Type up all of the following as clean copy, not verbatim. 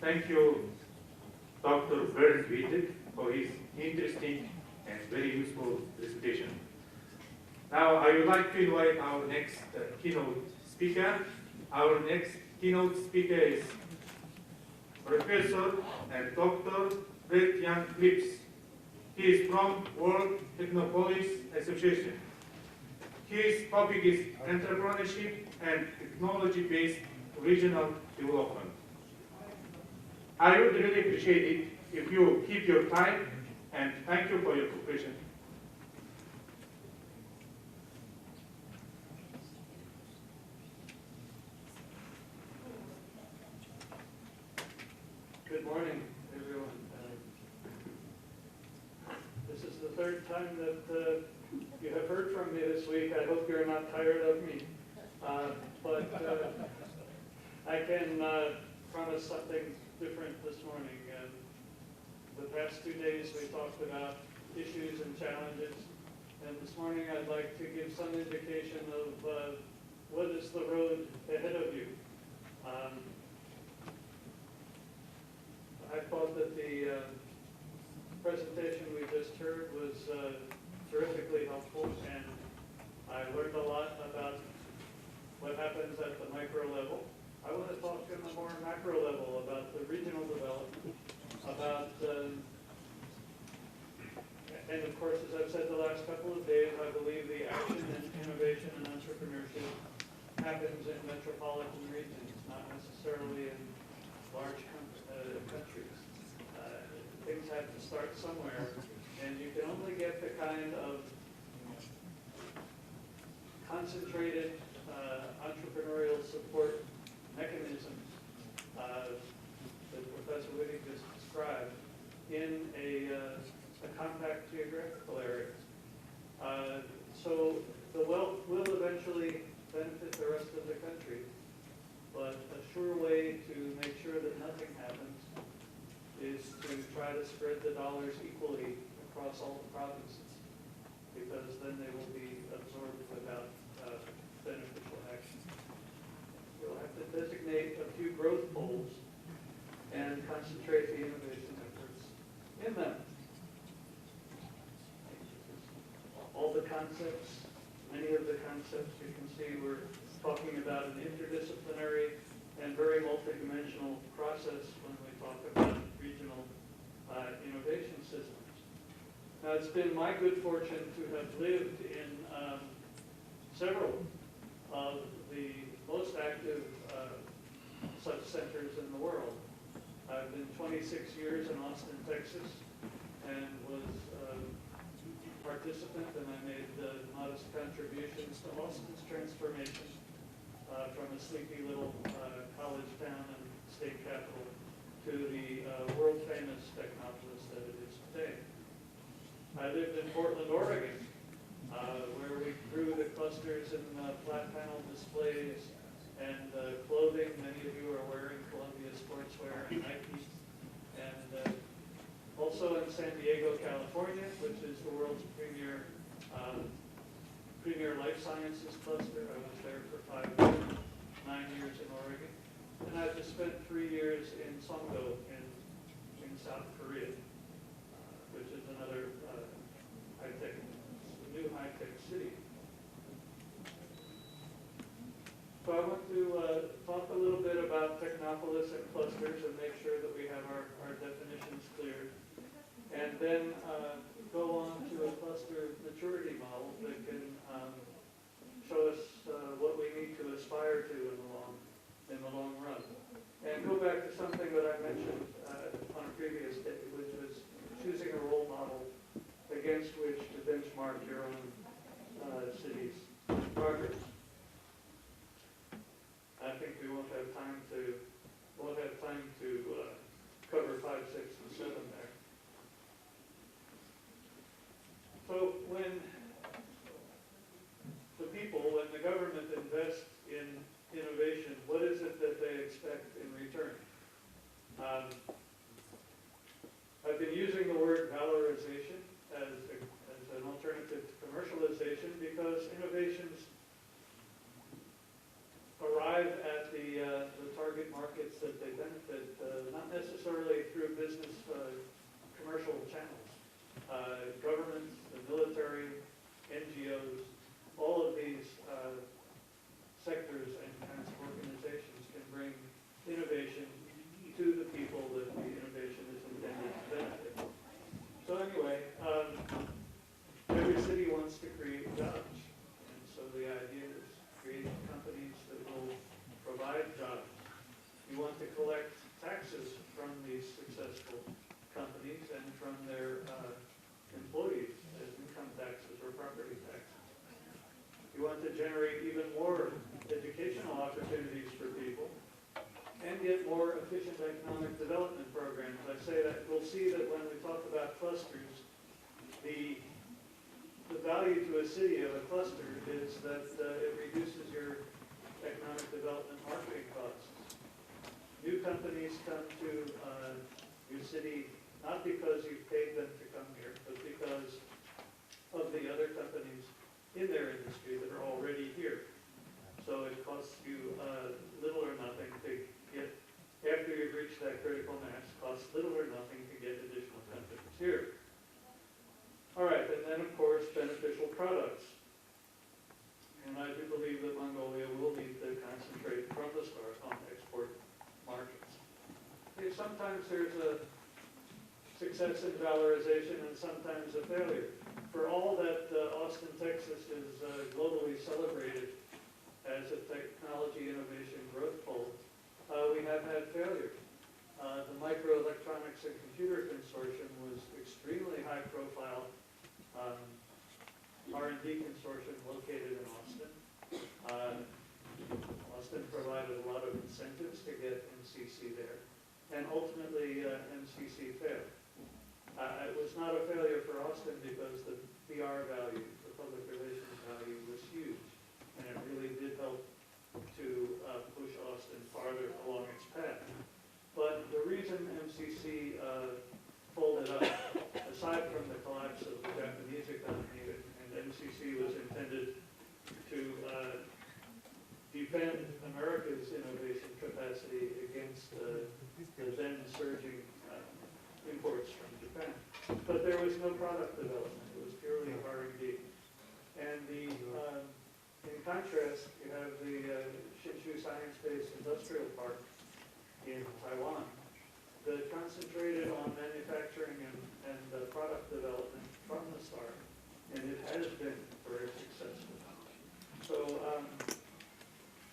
Thank you, Dr. Bernd Wittek, for his interesting and very useful presentation. Now, I would like to invite our next keynote speaker. Our next keynote speaker is Professor and Dr. Brett Jan Clips. He is from World Technopolis Association. His topic is entrepreneurship and technology-based regional development. I would really appreciate it if you keep your time, and thank you for your cooperation. Good morning, everyone. This is the third time that you have heard from me this week. I hope you're not tired of me. But I can promise something different this morning. The past 2 days we talked about issues and challenges, and this morning I'd like to give some indication of what is the road ahead of you. I thought that the presentation we just heard was terrifically helpful, and I learned a lot about what happens at the micro level. I want to talk on a more macro level about the regional development, about, and of course, as I've said the last couple of days, I believe the action and innovation and entrepreneurship happens in metropolitan regions, not necessarily in large countries. Things have to start somewhere, and you can only get the kind of concentrated entrepreneurial support mechanisms that Professor Wittek just described in a compact geographical area. So the wealth will eventually benefit the rest of the country, but a sure way to make sure that nothing happens is to try to spread the dollars equally across all the provinces, because then they will be absorbed without beneficial action. We'll have to designate a few growth poles and concentrate the innovation efforts in them. All the concepts, many of the concepts you can see, we're talking about an interdisciplinary and very multidimensional process when we talk about regional innovation systems. Now, it's been my good fortune to have lived in several of the most active such centers in the world. I've been 26 years in Austin, Texas, and was a participant, and I made modest contributions to Austin's transformation from a sleepy little college town and state capital to the world-famous technopolis that it is today. I lived in Portland, Oregon, where we grew the clusters in flat panel displays and clothing. Many of you are wearing Columbia sportswear and Nike. And also in San Diego, California, which is the world's premier life sciences cluster. I was there for 5 years, 9 years in Oregon. And I just spent 3 years in Songdo in South Korea, which is another new high-tech city. So I want to talk a little bit about Technopolis and clusters and make sure that we have our definitions clear. And then go on to a cluster maturity model that can show us what we need to aspire to in the long run. And go back to something that I mentioned on a previous day, which was choosing a role model against which to benchmark your own city's progress. I think we won't have time to cover 5, 6, and 7 there. So when the government invests in innovation, what is it that they expect in return? generate even more educational opportunities for people and get more efficient economic development programs. I say that we'll see that when we talk about clusters, the value to a city of a cluster is that it reduces your economic development marketing costs. New companies come to your city not because you've paid them to come here, but because of the other companies in their industry that are already here. So it costs you little or nothing to get, after you've reached that critical mass, costs little or nothing to get additional companies here. All right, and then of course, beneficial products. And I do believe that Mongolia will need to concentrate from the start on export markets. Sometimes there's a success in valorization and sometimes a failure. For all that Austin, Texas is globally celebrated as a technology innovation growth pole, we have had failure. The Microelectronics and Computer Consortium was extremely high profile R&D consortium located in Austin. Austin provided a lot of incentives to get MCC there, and ultimately MCC failed. It was not a failure for Austin because the PR value, the public relations value was huge, and it really did help to push Austin farther along its path. But the reason MCC folded up, aside from the collapse of the Japanese economy, and MCC was intended to defend America's innovation capacity against the then surging imports from Japan. But there was no product development. It was purely R&D. And in contrast, you have the Hsinchu Science-Based Industrial Park in Taiwan that concentrated on manufacturing and product development from the start. And it has been very successful. So,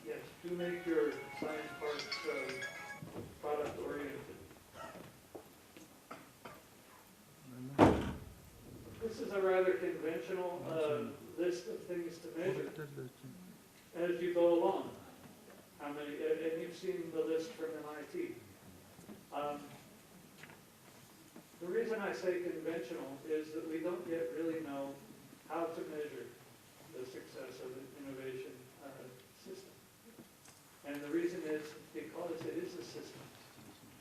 yes, do make your science parks product-oriented. This is a rather conventional list of things to measure as you go along. How many, and you've seen the list from MIT. The reason I say conventional is that we don't yet really know how to measure the success of an innovation system. And the reason is because it is a system.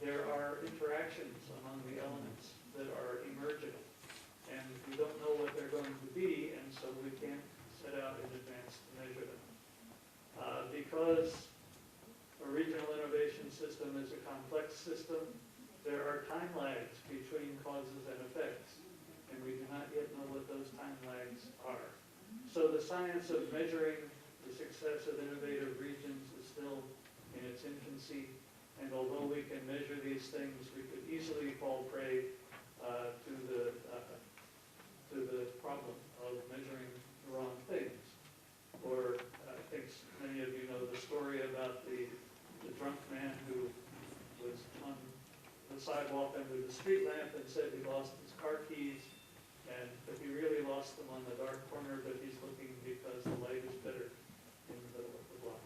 There are interactions among the elements that are emergent. And we don't know what they're going to be, and so we can't set out in advance to measure them. Because a regional innovation system is a complex system, there are time lags between causes and effects, and we do not yet know what those time lags are. So the science of measuring the success of innovative regions is still in its infancy, and although we can measure these things, we could easily fall prey to the problem of measuring the wrong things. Or I think many of you know the story about the drunk man who was on the sidewalk under the street lamp and said he lost his car keys, but he really lost them on the dark corner, but he's looking because the light is better in the middle of the block.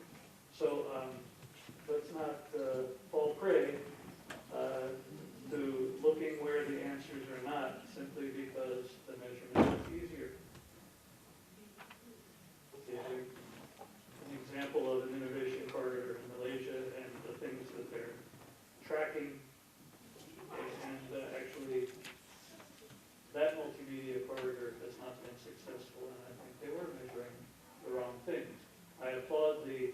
So let's not fall prey to looking where the answers are not, simply because the measurement is easier. An example of an innovation corridor in Malaysia and the things that they're tracking, and actually that multimedia corridor has not been successful, and I think they were measuring the wrong things. I applaud the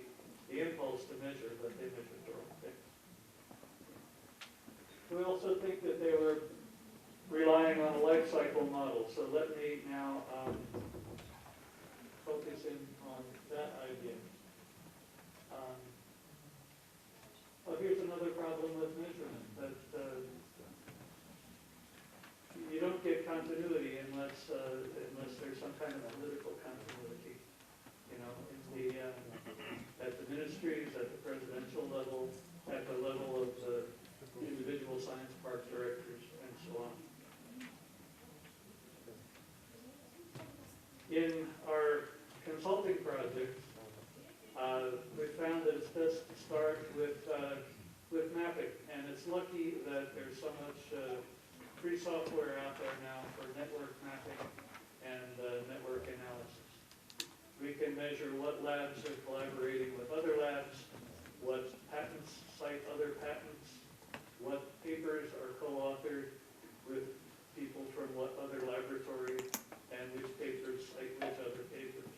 impulse to measure, but they measured the wrong things. We also think that they were relying on a life cycle model. So let me now focus in on that idea. Well, here's another problem with measurement, that you don't get continuity unless there's some kind of political continuity. You know, at the ministries, at the presidential level, at the level of the individual science park directors, and so on. In our consulting project, lucky that there's so much free software out there now for network mapping and network analysis. We can measure what labs are collaborating with other labs, what patents cite other patents, what papers are co-authored with people from what other laboratory, and which papers cite which other papers.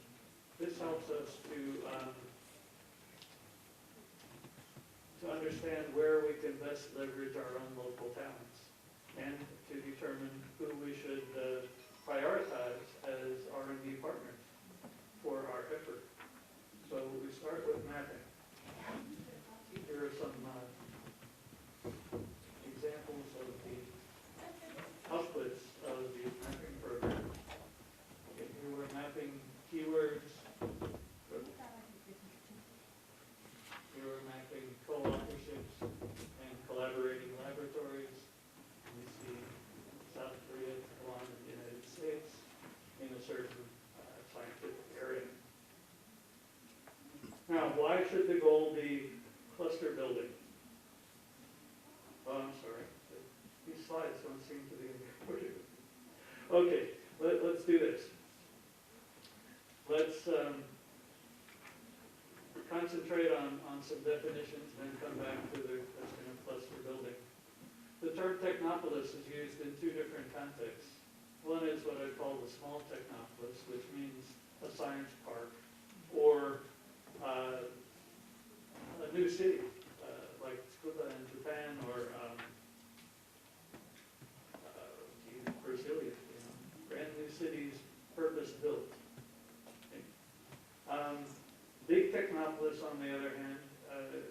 This helps us to understand where we can best leverage our own local talents and to determine who we should prioritize as R&D partners for our effort. So we start with mapping. Here are some examples of the outputs of the mapping program. Okay, here we're mapping keywords. Here we're mapping co-authorships and collaborating laboratories. We see South Korea, Taiwan, and the United States in a certain scientific area. Now, why should the goal be cluster building? Oh, I'm sorry. These slides don't seem to be important. Okay, let's do this. Let's concentrate on some definitions and then come back to the question of cluster building. The term technopolis is used in two different contexts. One is what I call the small technopolis, which means a science park or a new city, like Tsukuba in Japan or Brasilia, brand new cities, purpose-built. Okay. Big technopolis, on the other hand,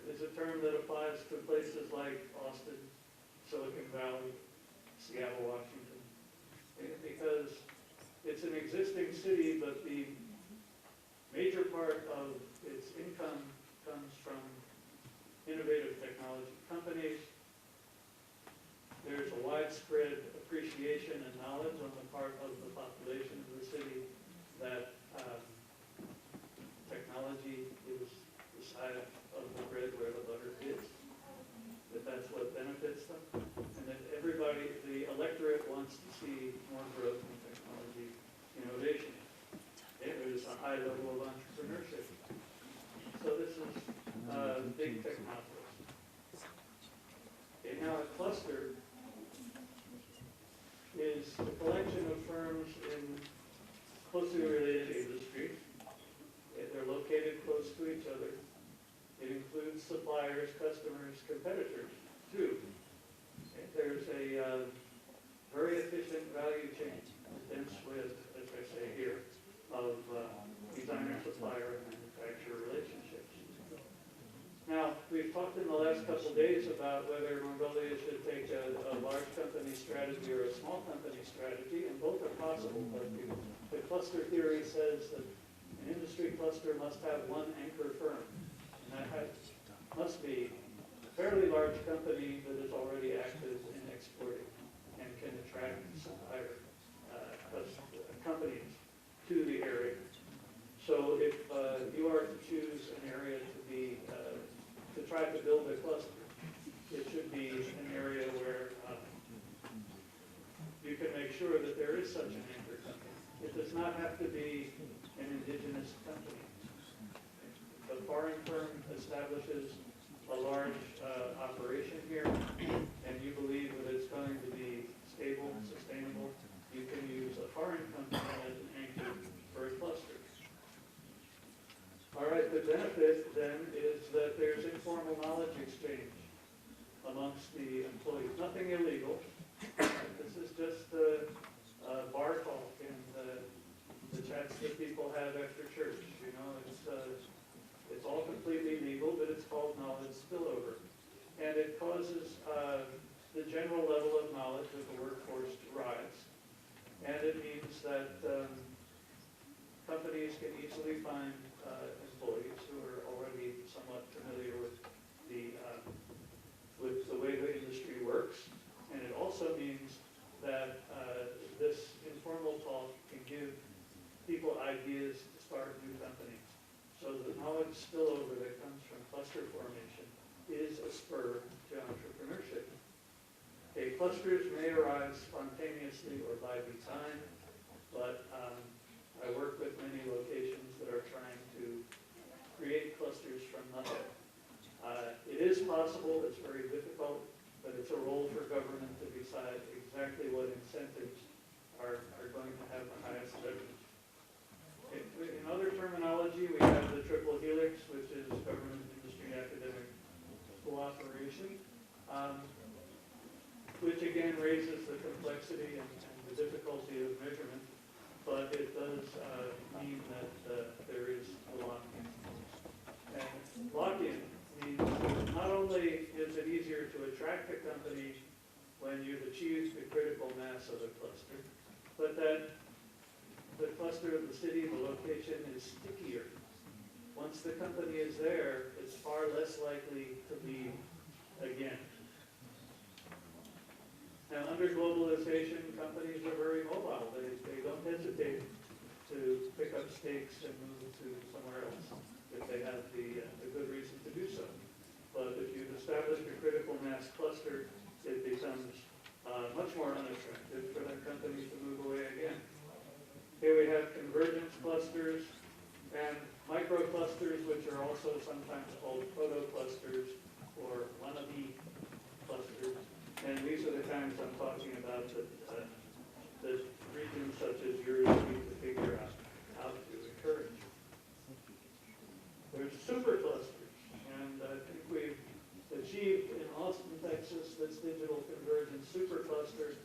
is a term that applies to places like Austin, Silicon Valley, Seattle, Washington, because it's an existing city, but the major part of its income comes from innovative technology companies. There's a widespread appreciation and knowledge on the part of the population of the city that technology is the side of the bread where the butter is, that that's what benefits them, and that everybody, the electorate, wants to see more growth in technology innovation. There's a high level of entrepreneurship. So this is big technopolis. Okay, now a cluster is a collection of firms in closely related industries. They're located close to each other. It includes suppliers, customers, competitors, too. Okay, there's a very efficient value chain, dense with, as I say here, of designer-supplier and manufacturer relationships. Now, we've talked in the last couple of days about whether Mongolia should take a large company strategy or a small company strategy, and both are possible. But the cluster theory says that an industry cluster must have one anchor firm, and that must be a fairly large company that is already active in exporting and can attract supplier companies to the area. So if you are to choose an area to try to build a cluster, it should be an area where you can make sure that there is such an anchor company. It does not have to be an indigenous company. The foreign firm establishes a large operation here, and you believe that it's going to be stable, sustainable. You can use a foreign company as an anchor for a cluster. All right, the benefit then is that there's informal knowledge exchange amongst the employees. Nothing illegal. This is just bar talk and the chats that people have after church. You know, it's all completely legal, but it's called knowledge spillover. And it causes the general level of knowledge of the workforce to rise. And it means that companies can easily find employees who are already somewhat familiar with the way the industry works. And it also means that this informal talk can give people ideas to start new companies. So the knowledge spillover that comes from cluster formation is a spur to entrepreneurship. clusters may arise spontaneously or by design, but I work with many locations that are trying to create clusters from nothing. It is possible, it's very difficult, but it's a role for government to decide exactly what incentives are going to have the highest leverage. In other terminology, we have the triple helix, which is government, industry, academic cooperation, which again raises the complexity and the difficulty of measurement, but it does mean that there is a lock-in. And lock-in means not only is it easier to attract a company when you've achieved the critical mass of a cluster, but that the cluster of the city, the location is stickier. Once the company is there, it's far less likely to leave again. Now, under globalization, companies are very mobile. They don't hesitate to pick up stakes and move to somewhere else if they have the good reason to do so. But if you've established a critical mass cluster, it becomes much more unattractive for that company to move away again. Here we have convergence clusters and microclusters, which are also sometimes called proto-clusters or wannabe clusters. And these are the kinds I'm talking about that regions such as yours need to figure out how to encourage. There's superclusters, and I think we've achieved in Austin, Texas, this digital convergence supercluster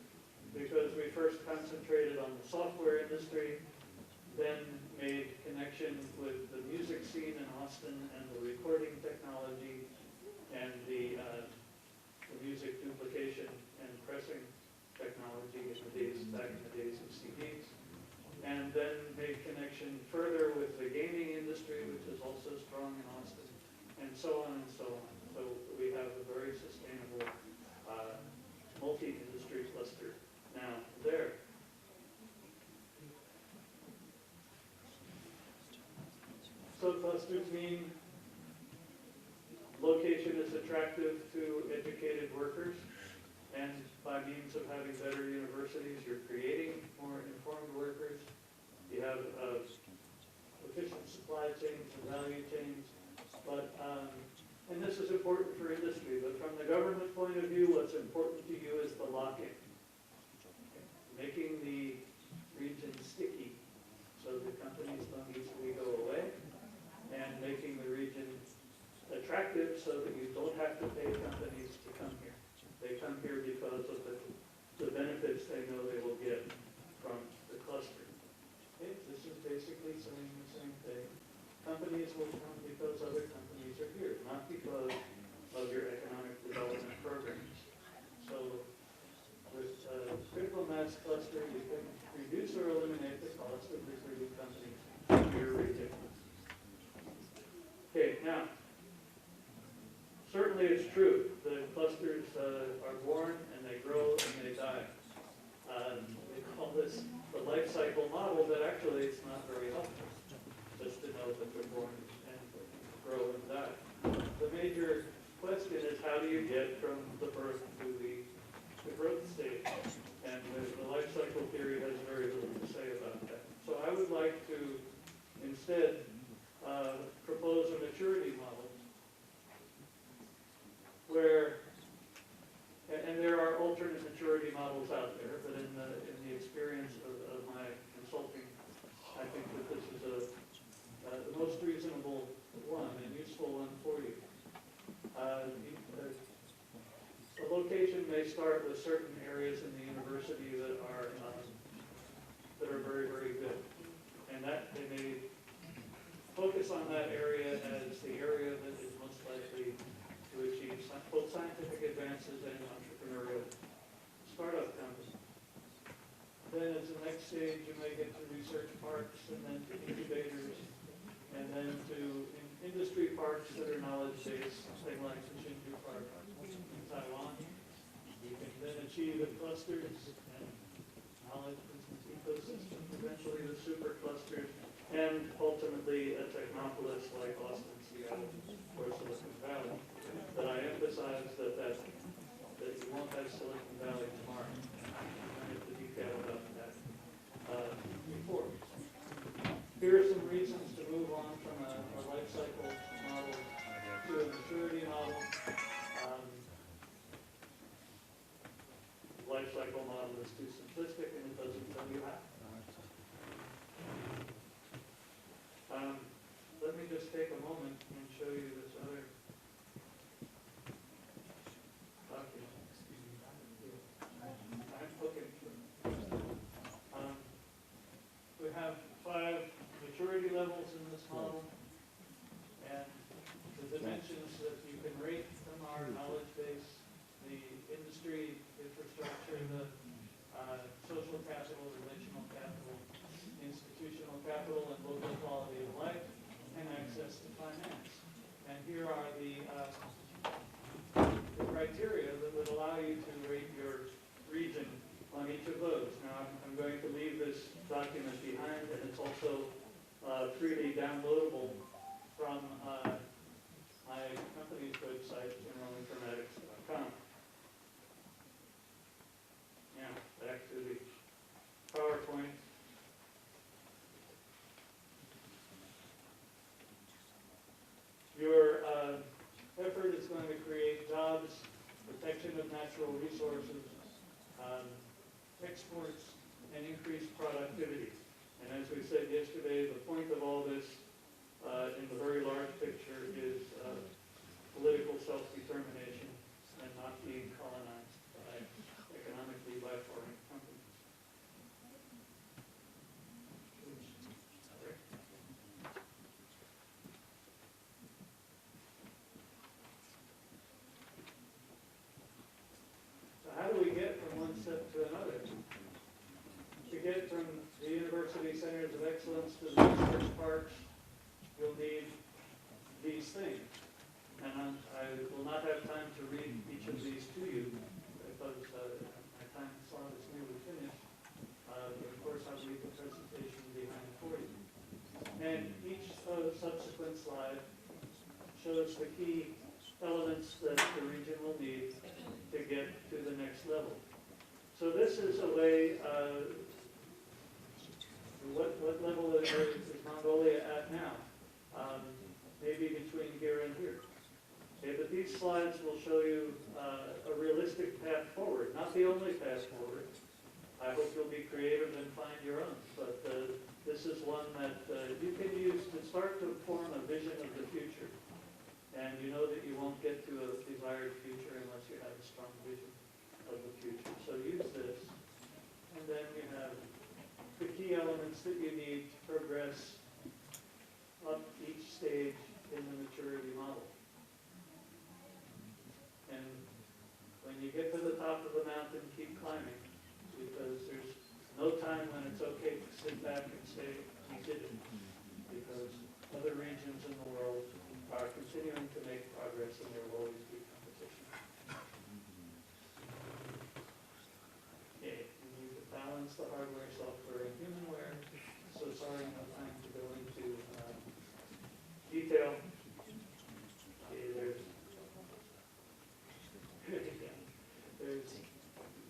because we first concentrated on the software industry, then made connection with the music scene in Austin and the recording technology and the music duplication and pressing technology back in the days of CDs, and then made connection further with the gaming industry, which is also strong in Austin, and so on and so on. So we have a very sustainable multi-industry cluster now there. Subclusters mean location is attractive to educated workers, and by means of having better universities, you're creating more informed workers. You have efficient supply chains and value chains, but and this is important for industry, but from the government point of view, what's important to you is the lock-in, making the region sticky so the companies don't easily go away, and making the region attractive so that you don't have to pay companies to come here. They come here because of the benefits they know they will get from the cluster. Okay, this is basically saying the same thing. Companies will come because other companies are here, not because of your economic development programs. So with critical mass cluster, you can reduce or eliminate the cost of recruiting companies to your region. Okay, now, certainly it's true that clusters are born and they grow and they die. We call this the life cycle model, but actually it's not very helpful just to know that they're born and grow and die. The major question is how do you get from the birth to the growth stage? And the life cycle theory has very little to say about that. So I would like to instead propose a maturity model where, and there are alternate maturity models out there, but in the experience of my consulting, I think that this is the most reasonable one and useful one for you. A location may start with certain areas in the university that are very, very good, and that they may focus on that area as the area that is most likely to achieve both scientific advances and entrepreneurial startup companies. Then as the next stage, you may get to research parks, and then to incubators, and then to industry parks that are knowledge-based, something like the Shinju Park in Taiwan. You can then achieve the clusters and knowledge business ecosystems, eventually the superclusters, and ultimately a technopolis like Austin, Seattle, or Silicon Valley. But I emphasize that you won't have Silicon Valley life cycle model is too simplistic and it doesn't tell you how. Let me just take a moment and show you this other document. Okay. We have 5 maturity levels in this model, and the dimensions that you can rate them are knowledge base, the industry infrastructure, the social capital, relational capital, institutional capital, and local quality of life, and access to finance. And here are the criteria that would allow you to rate your region on each of those. Now, I'm going to leave this document behind, and it's also freely downloadable from my company's website, Informatics.com. Now, back to the PowerPoint. Your effort is going to create jobs, protection of natural resources, exports, and increased productivity. And as we said yesterday, the point of all this in the very large picture is political self-determination and not being colonized economically by foreign companies. So how do we get from one step to another? To get from the university centers of excellence to the research parks, you'll need these things. And I will not have time to read each of these to you because my time slot is nearly finished. But of course, I'll leave the presentation behind for you. And each subsequent slide shows the key elements that the region will need to get to the next level. So this is a way, what level is Mongolia at now? Maybe between here and here. Okay, but these slides will show you a realistic path forward, not the only path forward. I hope you'll be creative and find your own, but this is one that you can use to start to form a vision of the future. And you know that you won't get to a desired future unless you have a strong vision of the future. So use this, and then you have the key elements that you need to progress up each stage in the maturity model. And when you get to the top of the mountain, keep climbing, because there's no time when it's okay to sit back and say, we did it, because other regions in the world are continuing to make progress, and there will always be competition. Okay, you need to balance the hardware, software, and humanware. So sorry, no time to go into detail. Okay, there's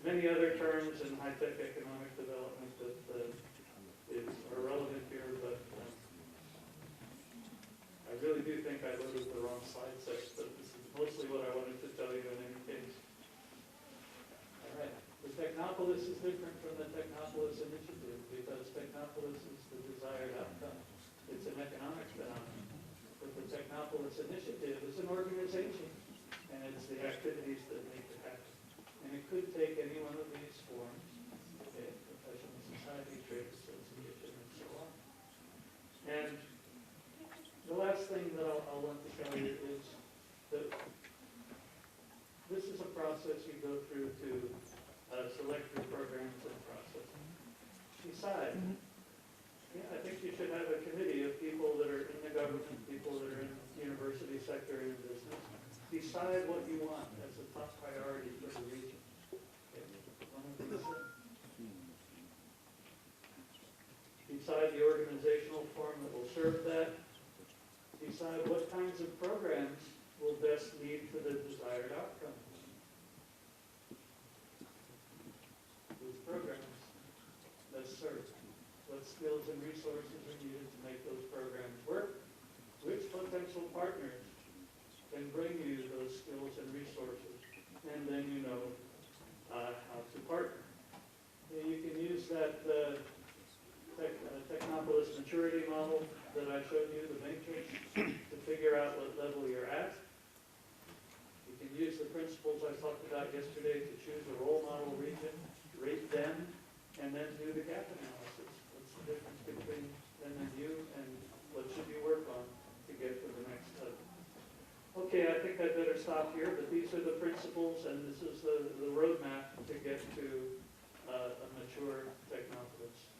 many other terms in high-tech economic development that are relevant here, but I really do think I loaded the wrong slide set, but this is mostly what I wanted to tell you in any case. All right, the Technopolis is different from the Technopolis initiative because Technopolis is the desired outcome. It's an economic phenomenon. But the Technopolis initiative is an organization, and it's the activities that make it happen. And it could take any one of these forms, okay, professional society, trade association, and so on. And the last thing that I'll want to tell you is that this is a process you go through to select your programs and processes. Decide. Yeah, I think you should have a committee of people that are in the government, people that are in the university sector and business. Decide what you want as a top priority for the region. Okay. Decide the organizational form that will serve that. Decide what kinds of programs will best lead to the desired outcome. Those programs best serve. What skills and resources are needed to make those programs work? Which potential partners can bring you those skills and resources? And then you know how to partner. yesterday to choose a role model region, rate them, and then do the gap analysis. What's the difference between them and you, and what should you work on to get to the next level? Okay, I think I'd better stop here, but these are the principles, and this is the roadmap to get to a mature Technologists.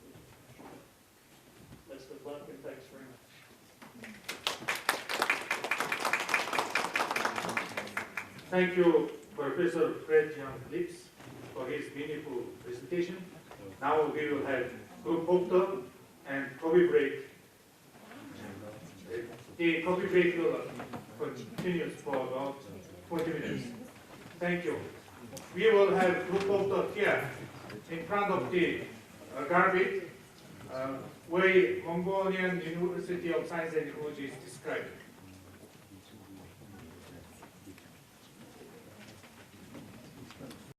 Best of luck, and thanks very much. Thank you, Professor Fred Young Lips, for his meaningful presentation. Now we will have group photo and coffee break. The coffee break will continue for about 20 minutes. Thank you. We will have group photo here in front of the garbage, where Mongolian University of Science and Technology is described.